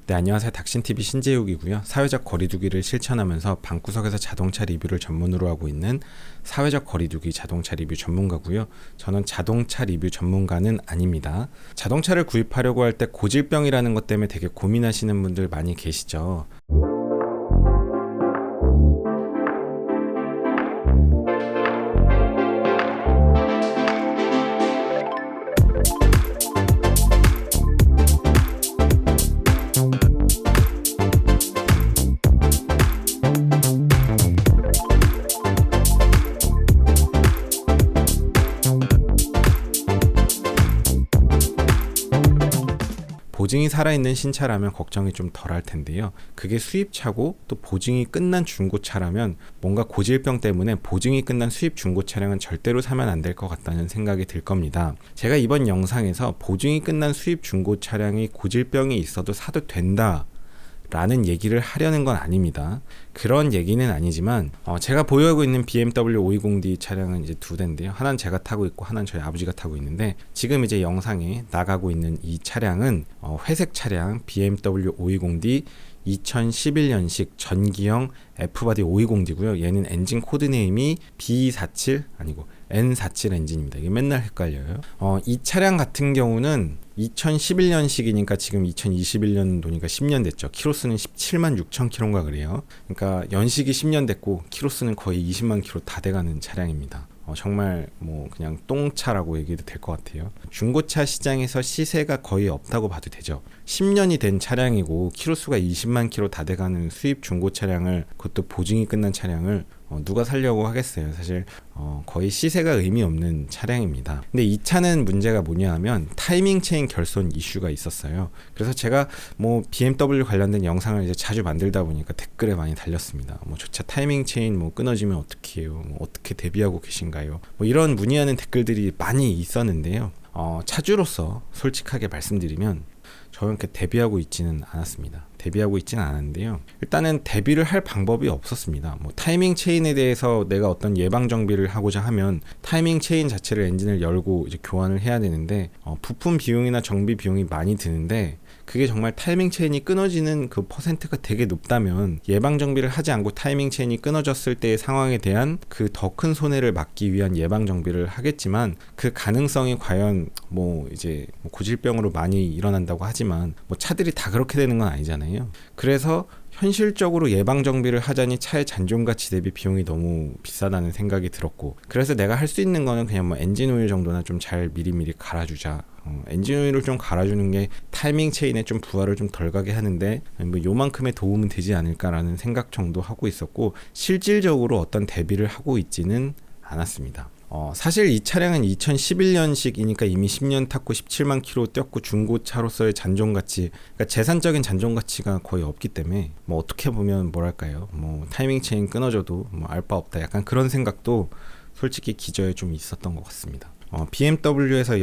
네, 안녕하세요. 닥신TV 신재욱이고요. 사회적 거리두기를 실천하면서 방구석에서 자동차 리뷰를 전문으로 하고 있는 사회적 거리두기 자동차 리뷰 전문가고요. 저는 자동차 리뷰 전문가는 아닙니다. 자동차를 구입하려고 할 때 고질병이라는 것 때문에 되게 고민하시는 분들 많이 계시죠. 보증이 살아있는 신차라면 걱정이 좀 덜할 텐데요. 그게 수입차고 또 보증이 끝난 중고차라면 뭔가 고질병 때문에 보증이 끝난 수입 중고 차량은 절대로 사면 안 될 것 같다는 생각이 들 겁니다. 제가 이번 영상에서 보증이 끝난 수입 중고 차량이 고질병이 있어도 사도 된다 라는 얘기를 하려는 건 아닙니다. 그런 얘기는 아니지만 제가 보유하고 있는 BMW 520D 차량은 이제 두 대인데요. 하나는 제가 타고 있고 하나는 저희 아버지가 타고 있는데, 지금 이제 영상에 나가고 있는 이 차량은 회색 차량 BMW 520D 2011년식 전기형 F바디 520D고요. 얘는 엔진 코드네임이 B47 아니고 N47 엔진입니다. 이게 맨날 헷갈려요. 이 차량 같은 경우는 2011년식이니까 지금 2021년도니까 10년 됐죠. 키로수는 17만 6천 킬로인가 그래요. 그러니까 연식이 10년 됐고 키로수는 거의 20만 킬로 다 돼가는 차량입니다. 정말 뭐 그냥 똥차라고 얘기해도 될 것 같아요. 중고차 시장에서 시세가 거의 없다고 봐도 되죠. 10년이 된 차량이고 키로수가 20만 킬로 다 돼가는 수입 중고 차량을, 그것도 보증이 끝난 차량을 누가 사려고 하겠어요. 사실 거의 시세가 의미 없는 차량입니다. 근데 이 차는 문제가 뭐냐 하면 타이밍 체인 결손 이슈가 있었어요. 그래서 제가 뭐 BMW 관련된 영상을 이제 자주 만들다 보니까 댓글에 많이 달렸습니다. 뭐 저 차 타이밍 체인 뭐 끊어지면 어떻게 해요? 뭐 어떻게 대비하고 계신가요? 뭐 이런 문의하는 댓글들이 많이 있었는데요. 차주로서 솔직하게 말씀드리면 저는 이렇게 대비하고 있지는 않았습니다. 대비하고 있지는 않았는데요. 일단은 대비를 할 방법이 없었습니다. 뭐 타이밍 체인에 대해서 내가 어떤 예방 정비를 하고자 하면 타이밍 체인 자체를 엔진을 열고 이제 교환을 해야 되는데 부품 비용이나 정비 비용이 많이 드는데, 그게 정말 타이밍 체인이 끊어지는 그 퍼센트가 되게 높다면 예방 정비를 하지 않고 타이밍 체인이 끊어졌을 때의 상황에 대한 그 더 큰 손해를 막기 위한 예방 정비를 하겠지만, 그 가능성이 과연 뭐 이제 고질병으로 많이 일어난다고 하지만 뭐 차들이 다 그렇게 되는 건 아니잖아요. 그래서 현실적으로 예방 정비를 하자니 차의 잔존 가치 대비 비용이 너무 비싸다는 생각이 들었고, 그래서 내가 할 수 있는 거는 그냥 뭐 엔진 오일 정도나 좀 잘 미리미리 갈아주자. 엔진 오일을 좀 갈아주는 게 타이밍 체인에 좀 부하를 좀 덜 가게 하는데 뭐 요만큼의 도움은 되지 않을까라는 생각 정도 하고 있었고, 실질적으로 어떤 대비를 하고 있지는 않았습니다. 사실 이 차량은 2011년식이니까 이미 10년 탔고 17만 킬로 뛰었고 중고차로서의 잔존가치, 그러니까 재산적인 잔존가치가 거의 없기 때문에 뭐 어떻게 보면 뭐랄까요, 뭐 타이밍 체인 끊어져도 뭐 알 바 없다, 약간 그런 생각도 솔직히 기저에 좀 있었던 것 같습니다. BMW에서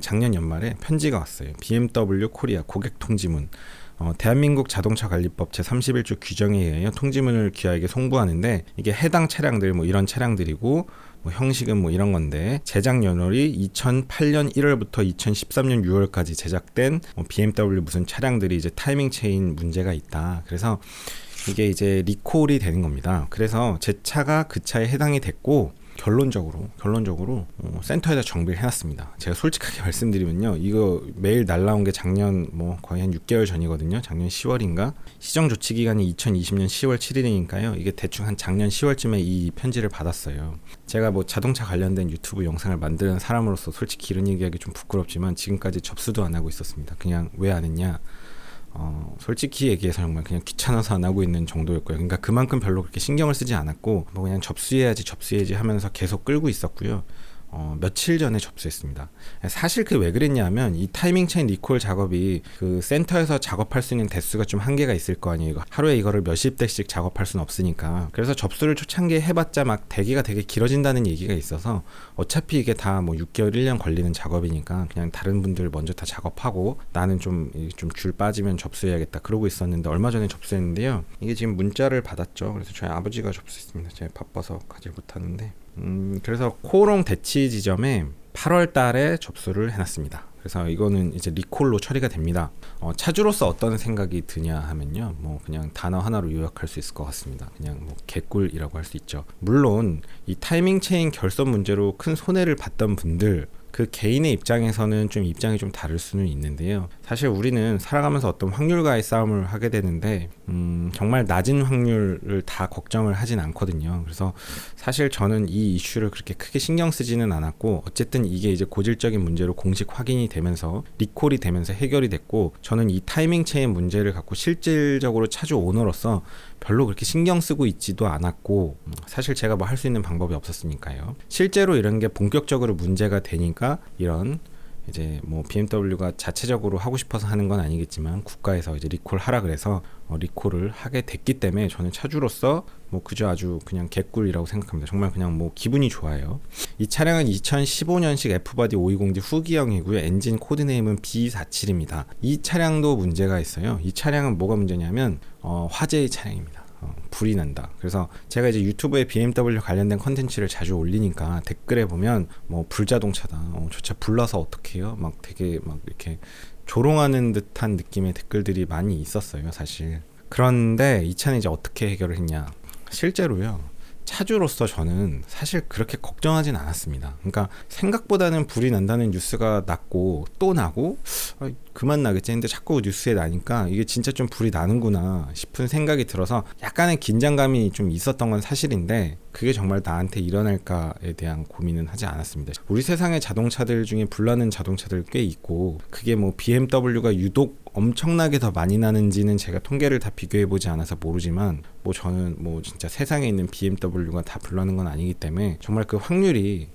작년 연말에 편지가 왔어요. BMW 코리아 고객 통지문. 대한민국 자동차 관리법 제31조 규정에 의하여 통지문을 기아에게 송부하는데, 이게 해당 차량들 뭐 이런 차량들이고 뭐 형식은 뭐 이런 건데, 제작 연월이 2008년 1월부터 2013년 6월까지 제작된 BMW 무슨 차량들이 이제 타이밍 체인 문제가 있다. 그래서 이게 이제 리콜이 되는 겁니다. 그래서 제 차가 그 차에 해당이 됐고, 결론적으로 센터에다 정비를 해놨습니다. 제가 솔직하게 말씀드리면요, 이거 메일 날라온 게 작년 뭐 거의 한 6개월 전이거든요. 작년 10월인가? 시정 조치 기간이 2020년 10월 7일이니까요. 이게 대충 한 작년 10월쯤에 이 편지를 받았어요. 제가 뭐 자동차 관련된 유튜브 영상을 만드는 사람으로서 솔직히 이런 얘기하기 좀 부끄럽지만 지금까지 접수도 안 하고 있었습니다. 그냥 왜 안 했냐? 솔직히 얘기해서 정말 그냥 귀찮아서 안 하고 있는 정도였고요. 그러니까 그만큼 별로 그렇게 신경을 쓰지 않았고, 뭐 그냥 접수해야지 하면서 계속 끌고 있었고요. 며칠 전에 접수했습니다. 사실 그 왜 그랬냐면, 이 타이밍 체인 리콜 작업이 그 센터에서 작업할 수 있는 대수가 좀 한계가 있을 거 아니에요. 하루에 이거를 몇십 대씩 작업할 수는 없으니까. 그래서 접수를 초창기에 해봤자 막 대기가 되게 길어진다는 얘기가 있어서, 어차피 이게 다 뭐 6개월 1년 걸리는 작업이니까 그냥 다른 분들 먼저 다 작업하고 나는 좀 줄 빠지면 접수해야겠다 그러고 있었는데, 얼마 전에 접수했는데요. 이게 지금 문자를 받았죠. 그래서 저희 아버지가 접수했습니다. 제가 바빠서 가지 못하는데, 그래서 코오롱 대치 지점에 8월 달에 접수를 해놨습니다. 그래서 이거는 이제 리콜로 처리가 됩니다. 차주로서 어떤 생각이 드냐 하면요, 뭐 그냥 단어 하나로 요약할 수 있을 것 같습니다. 그냥 뭐 개꿀이라고 할 수 있죠. 물론 이 타이밍 체인 결손 문제로 큰 손해를 봤던 분들, 그 개인의 입장에서는 좀 입장이 좀 다를 수는 있는데요. 사실 우리는 살아가면서 어떤 확률과의 싸움을 하게 되는데 정말 낮은 확률을 다 걱정을 하진 않거든요. 그래서 사실 저는 이 이슈를 그렇게 크게 신경 쓰지는 않았고, 어쨌든 이게 이제 고질적인 문제로 공식 확인이 되면서 리콜이 되면서 해결이 됐고, 저는 이 타이밍 체인 문제를 갖고 실질적으로 차주 오너로서 별로 그렇게 신경 쓰고 있지도 않았고, 사실 제가 뭐 할 수 있는 방법이 없었으니까요. 실제로 이런 게 본격적으로 문제가 되니까 이런 이제 뭐 BMW가 자체적으로 하고 싶어서 하는 건 아니겠지만 국가에서 이제 리콜 하라 그래서 리콜을 하게 됐기 때문에 저는 차주로서 뭐 그저 아주 그냥 개꿀이라고 생각합니다. 정말 그냥 뭐 기분이 좋아요. 이 차량은 2015년식 F바디 520D 후기형이고요. 엔진 코드네임은 B47입니다. 이 차량도 문제가 있어요. 이 차량은 뭐가 문제냐면 화재의 차량입니다. 불이 난다. 그래서 제가 이제 유튜브에 BMW 관련된 컨텐츠를 자주 올리니까 댓글에 보면 뭐 불자동차다, 저 차 불나서 어떡해요? 막 되게 막 이렇게 조롱하는 듯한 느낌의 댓글들이 많이 있었어요, 사실. 그런데 이 차는 이제 어떻게 해결을 했냐? 실제로요, 차주로서 저는 사실 그렇게 걱정하진 않았습니다. 그러니까 생각보다는 불이 난다는 뉴스가 났고 또 나고 그만 나겠지 했는데 자꾸 뉴스에 나니까 이게 진짜 좀 불이 나는구나 싶은 생각이 들어서 약간의 긴장감이 좀 있었던 건 사실인데, 그게 정말 나한테 일어날까에 대한 고민은 하지 않았습니다. 우리 세상의 자동차들 중에 불나는 자동차들 꽤 있고, 그게 뭐 BMW가 유독 엄청나게 더 많이 나는지는 제가 통계를 다 비교해보지 않아서 모르지만, 뭐 저는 뭐 진짜 세상에 있는 BMW가 다 불나는 건 아니기 때문에 정말 그 확률이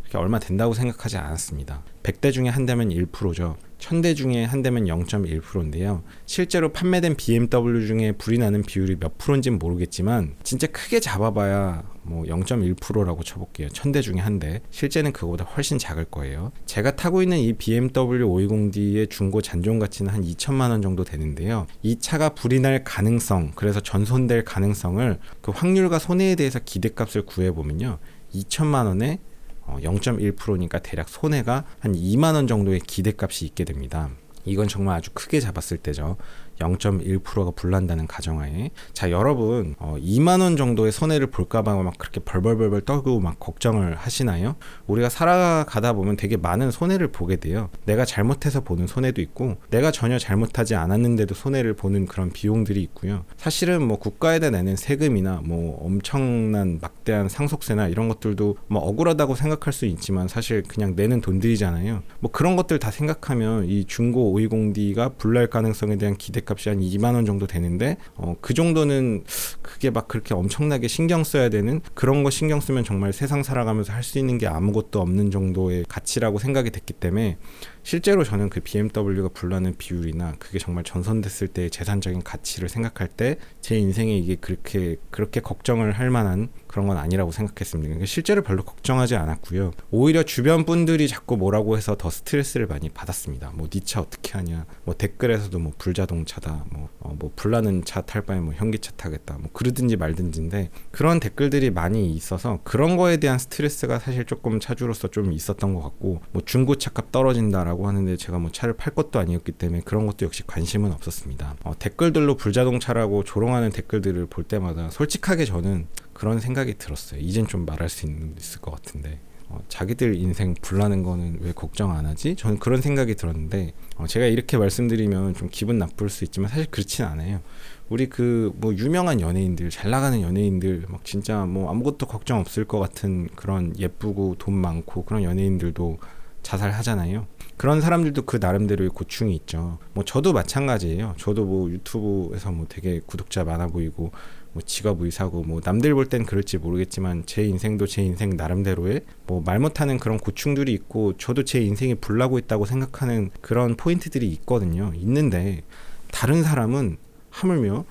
그렇게 얼마 된다고 생각하지 않았습니다. 100대 중에 한 대면 1%죠. 1000대 중에 한 대면 0.1%인데요. 실제로 판매된 BMW 중에 불이 나는 비율이 몇 프로인지는 모르겠지만 진짜 크게 잡아봐야 뭐 0.1%라고 쳐볼게요. 1000대 중에 한 대. 실제는 그거보다 훨씬 작을 거예요. 제가 타고 있는 이 BMW 520D의 중고 잔존 가치는 한 2천만 원 정도 되는데요. 이 차가 불이 날 가능성, 그래서 전손될 가능성을 그 확률과 손해에 대해서 기대값을 구해보면요, 2천만 원에 0.1%니까 대략 손해가 한 2만 원 정도의 기대값이 있게 됩니다. 이건 정말 아주 크게 잡았을 때죠. 0.1%가 불난다는 가정하에. 자, 여러분 2만 원 정도의 손해를 볼까봐 막 그렇게 벌벌벌 떨고 막 걱정을 하시나요? 우리가 살아가다 보면 되게 많은 손해를 보게 돼요. 내가 잘못해서 보는 손해도 있고, 내가 전혀 잘못하지 않았는데도 손해를 보는 그런 비용들이 있고요. 사실은 뭐 국가에다 내는 세금이나 뭐 엄청난 막대한 상속세나 이런 것들도 뭐 억울하다고 생각할 수 있지만 사실 그냥 내는 돈들이잖아요. 뭐 그런 것들 다 생각하면 이 중고 520D가 불날 가능성에 대한 기대값이 한 2만 원 정도 되는데 그 정도는 그게 막 그렇게 엄청나게 신경 써야 되는, 그런 거 신경 쓰면 정말 세상 살아가면서 할 수 있는 게 아무것도 없는 정도의 가치라고 생각이 됐기 때문에, 실제로 저는 그 BMW가 불나는 비율이나 그게 정말 전선됐을 때의 재산적인 가치를 생각할 때 제 인생에 이게 그렇게 걱정을 할 만한 그런 건 아니라고 생각했습니다. 그러니까 실제로 별로 걱정하지 않았고요. 오히려 주변 분들이 자꾸 뭐라고 해서 더 스트레스를 많이 받았습니다. 뭐 니 차 어떻게 하냐, 뭐 댓글에서도 뭐 불자동차다, 뭐 불나는 차 탈 바에 뭐 현기차 타겠다, 뭐 그러든지 말든지인데, 그런 댓글들이 많이 있어서 그런 거에 대한 스트레스가 사실 조금 차주로서 좀 있었던 것 같고, 뭐 중고차값 떨어진다라고 하는데 제가 뭐 차를 팔 것도 아니었기 때문에 그런 것도 역시 관심은 없었습니다. 댓글들로 불자동차라고 조롱하는 댓글들을 볼 때마다 솔직하게 저는 그런 생각이 들었어요. 이젠 좀 말할 수 있을 것 같은데 자기들 인생 불나는 거는 왜 걱정 안 하지? 저는 그런 생각이 들었는데, 제가 이렇게 말씀드리면 좀 기분 나쁠 수 있지만 사실 그렇진 않아요. 우리 그 뭐 유명한 연예인들, 잘 나가는 연예인들, 막 진짜 뭐 아무것도 걱정 없을 것 같은 그런 예쁘고 돈 많고 그런 연예인들도 자살하잖아요. 그런 사람들도 그 나름대로의 고충이 있죠. 뭐 저도 마찬가지예요. 저도 뭐 유튜브에서 뭐 되게 구독자 많아 보이고 뭐 직업 의사고, 뭐 남들 볼 땐 그럴지 모르겠지만 제 인생도 제 인생 나름대로의 뭐 말 못하는 그런 고충들이 있고, 저도 제 인생이 불나고 있다고 생각하는 그런 포인트들이 있거든요. 있는데 다른 사람은 하물며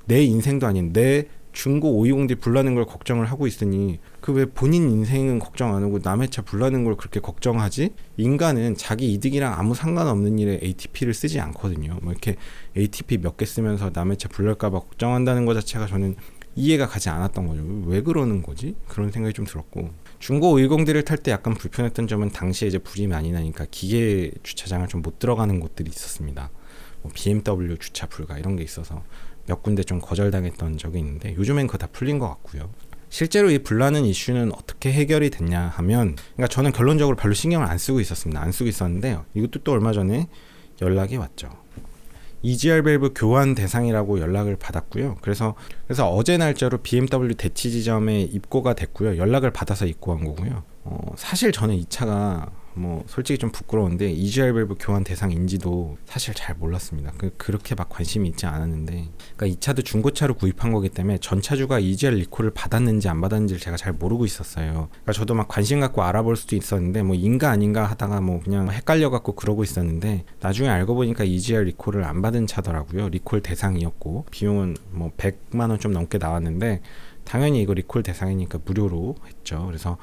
내 인생도 아닌 내 중고 520D 불나는 걸 걱정을 하고 있으니 그 왜 본인 인생은 걱정 안 하고 남의 차 불나는 걸 그렇게 걱정하지? 인간은 자기 이득이랑 아무 상관없는 일에 ATP를 쓰지 않거든요. 뭐 이렇게 ATP 몇 개 쓰면서 남의 차 불날까 봐 걱정한다는 것 자체가 저는 이해가 가지 않았던 거죠. 왜 그러는 거지? 그런 생각이 좀 들었고, 중고 520D를 탈 때 약간 불편했던 점은 당시에 이제 불이 많이 나니까 기계 주차장을 좀 못 들어가는 곳들이 있었습니다. 뭐 BMW 주차 불가 이런 게 있어서 몇 군데 좀 거절당했던 적이 있는데 요즘엔 그거 다 풀린 것 같고요. 실제로 이 불나는 이슈는 어떻게 해결이 됐냐 하면, 그러니까 저는 결론적으로 별로 신경을 안 쓰고 있었습니다. 안 쓰고 있었는데 이것도 또 얼마 전에 연락이 왔죠. EGR 밸브 교환 대상이라고 연락을 받았고요. 그래서 어제 날짜로 BMW 대치 지점에 입고가 됐고요. 연락을 받아서 입고한 거고요. 사실 저는 이 차가 뭐 솔직히 좀 부끄러운데 EGR 밸브 교환 대상인지도 사실 잘 몰랐습니다. 그렇게 막 관심이 있지 않았는데, 그러니까 이 차도 중고차로 구입한 거기 때문에 전 차주가 EGR 리콜을 받았는지 안 받았는지를 제가 잘 모르고 있었어요. 그러니까 저도 막 관심 갖고 알아볼 수도 있었는데 뭐 인가 아닌가 하다가 뭐 그냥 헷갈려 갖고 그러고 있었는데, 나중에 알고 보니까 EGR 리콜을 안 받은 차더라고요. 리콜 대상이었고 비용은 뭐 100만 원 좀 넘게 나왔는데 당연히 이거 리콜 대상이니까 무료로 했죠. 그래서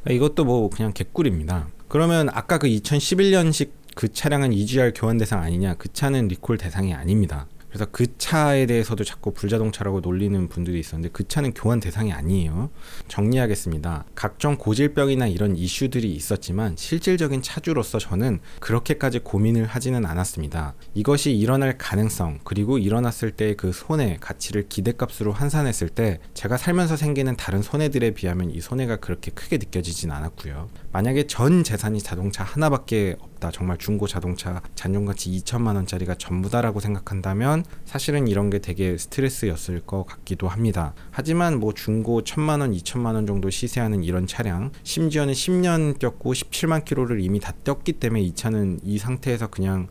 이것도 뭐 그냥 개꿀입니다. 그러면 아까 그 2011년식 그 차량은 EGR 교환 대상 아니냐? 그 차는 리콜 대상이 아닙니다. 그래서 그 차에 대해서도 자꾸 불자동차라고 놀리는 분들이 있었는데 그 차는 교환 대상이 아니에요. 정리하겠습니다. 각종 고질병이나 이런 이슈들이 있었지만 실질적인 차주로서 저는 그렇게까지 고민을 하지는 않았습니다. 이것이 일어날 가능성, 그리고 일어났을 때 그 손해 가치를 기대값으로 환산했을 때 제가 살면서 생기는 다른 손해들에 비하면 이 손해가 그렇게 크게 느껴지진 않았고요. 만약에 전 재산이 자동차 하나밖에 없다, 정말 중고 자동차 잔존가치 2천만 원짜리가 전부다라고 생각한다면 사실은 이런 게 되게 스트레스였을 것 같기도 합니다. 하지만 뭐 중고 1,000만 원, 2천만 원 정도 시세하는 이런 차량, 심지어는 10년 뛰었고 17만 킬로를 이미 다 뛰었기 때문에 이 차는 이 상태에서 그냥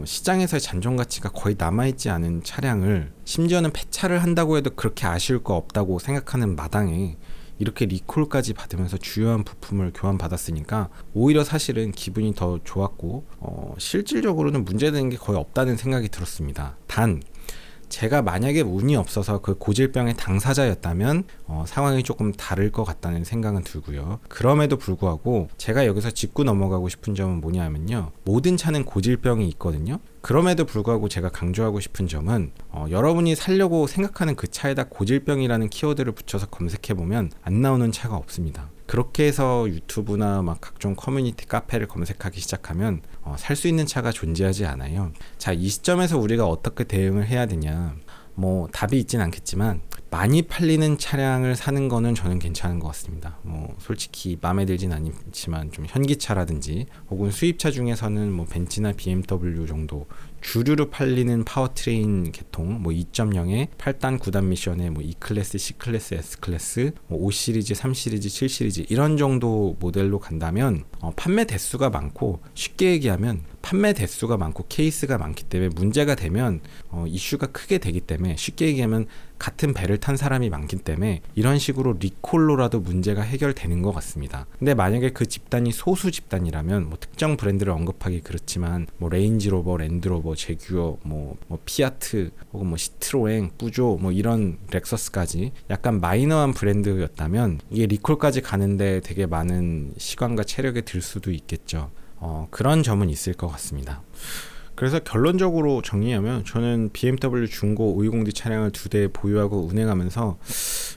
시장에서의 잔존가치가 거의 남아있지 않은 차량을, 심지어는 폐차를 한다고 해도 그렇게 아쉬울 거 없다고 생각하는 마당에 이렇게 리콜까지 받으면서 주요한 부품을 교환받았으니까 오히려 사실은 기분이 더 좋았고 실질적으로는 문제되는 게 거의 없다는 생각이 들었습니다. 단 제가 만약에 운이 없어서 그 고질병의 당사자였다면 상황이 조금 다를 것 같다는 생각은 들고요. 그럼에도 불구하고 제가 여기서 짚고 넘어가고 싶은 점은 뭐냐면요, 모든 차는 고질병이 있거든요. 그럼에도 불구하고 제가 강조하고 싶은 점은 여러분이 살려고 생각하는 그 차에다 고질병이라는 키워드를 붙여서 검색해보면 안 나오는 차가 없습니다. 그렇게 해서 유튜브나 막 각종 커뮤니티 카페를 검색하기 시작하면 살 수 있는 차가 존재하지 않아요. 자, 이 시점에서 우리가 어떻게 대응을 해야 되냐, 뭐 답이 있진 않겠지만 많이 팔리는 차량을 사는 거는 저는 괜찮은 것 같습니다. 뭐 솔직히 마음에 들진 않지만 좀 현기차라든지 혹은 수입차 중에서는 뭐 벤츠나 BMW 정도 주류로 팔리는 파워트레인 계통, 뭐 2.0에 8단 9단 미션에 뭐 E클래스, C클래스, S클래스, 뭐 5시리즈, 3시리즈, 7시리즈 이런 정도 모델로 간다면 판매 대수가 많고, 쉽게 얘기하면 판매 대수가 많고 케이스가 많기 때문에 문제가 되면 이슈가 크게 되기 때문에, 쉽게 얘기하면 같은 배를 탄 사람이 많기 때문에 이런 식으로 리콜로라도 문제가 해결되는 것 같습니다. 근데 만약에 그 집단이 소수 집단이라면, 뭐 특정 브랜드를 언급하기 그렇지만 뭐 레인지로버, 랜드로버, 제규어, 뭐 피아트 혹은 뭐 시트로엥, 뿌조 뭐 이런 렉서스까지 약간 마이너한 브랜드였다면 이게 리콜까지 가는데 되게 많은 시간과 체력이 들 수도 있겠죠. 그런 점은 있을 것 같습니다. 그래서 결론적으로 정리하면 저는 BMW 중고 520D 차량을 2대 보유하고 운행하면서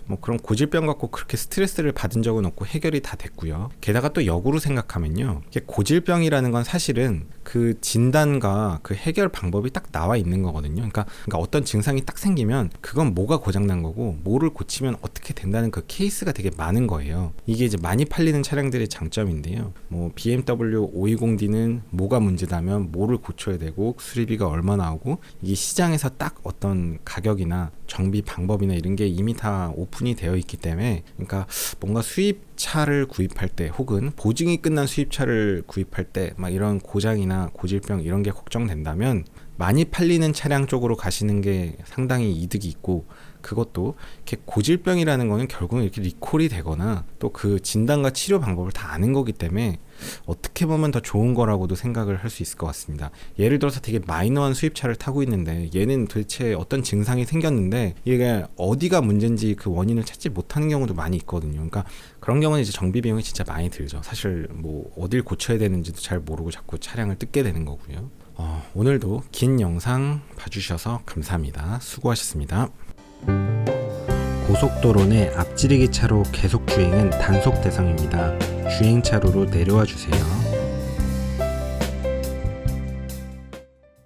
뭐 그런 고질병 갖고 그렇게 스트레스를 받은 적은 없고 해결이 다 됐고요. 게다가 또 역으로 생각하면요, 이게 고질병이라는 건 사실은 그 진단과 그 해결 방법이 딱 나와 있는 거거든요. 그러니까 어떤 증상이 딱 생기면 그건 뭐가 고장난 거고 뭐를 고치면 어떻게 된다는 그 케이스가 되게 많은 거예요. 이게 이제 많이 팔리는 차량들의 장점인데요. 뭐 BMW 520D는 뭐가 문제다면 뭐를 고쳐야 되고 수리비가 얼마 나오고, 이게 시장에서 딱 어떤 가격이나 정비 방법이나 이런 게 이미 다 오픈이 되어 있기 때문에, 그러니까 뭔가 수입차를 구입할 때 혹은 보증이 끝난 수입차를 구입할 때 막 이런 고장이나 고질병 이런 게 걱정된다면 많이 팔리는 차량 쪽으로 가시는 게 상당히 이득이 있고, 그것도 이렇게 고질병이라는 거는 결국은 이렇게 리콜이 되거나 또 그 진단과 치료 방법을 다 아는 거기 때문에 어떻게 보면 더 좋은 거라고도 생각을 할 수 있을 것 같습니다. 예를 들어서 되게 마이너한 수입차를 타고 있는데 얘는 도대체 어떤 증상이 생겼는데 이게 어디가 문제인지 그 원인을 찾지 못하는 경우도 많이 있거든요. 그러니까 그런 경우는 이제 정비 비용이 진짜 많이 들죠. 사실 뭐 어딜 고쳐야 되는지도 잘 모르고 자꾸 차량을 뜯게 되는 거고요. 오늘도 긴 영상 봐주셔서 감사합니다. 수고하셨습니다. 고속도로 내 앞지르기 차로 계속 주행은 단속 대상입니다. 주행 차로로 내려와 주세요.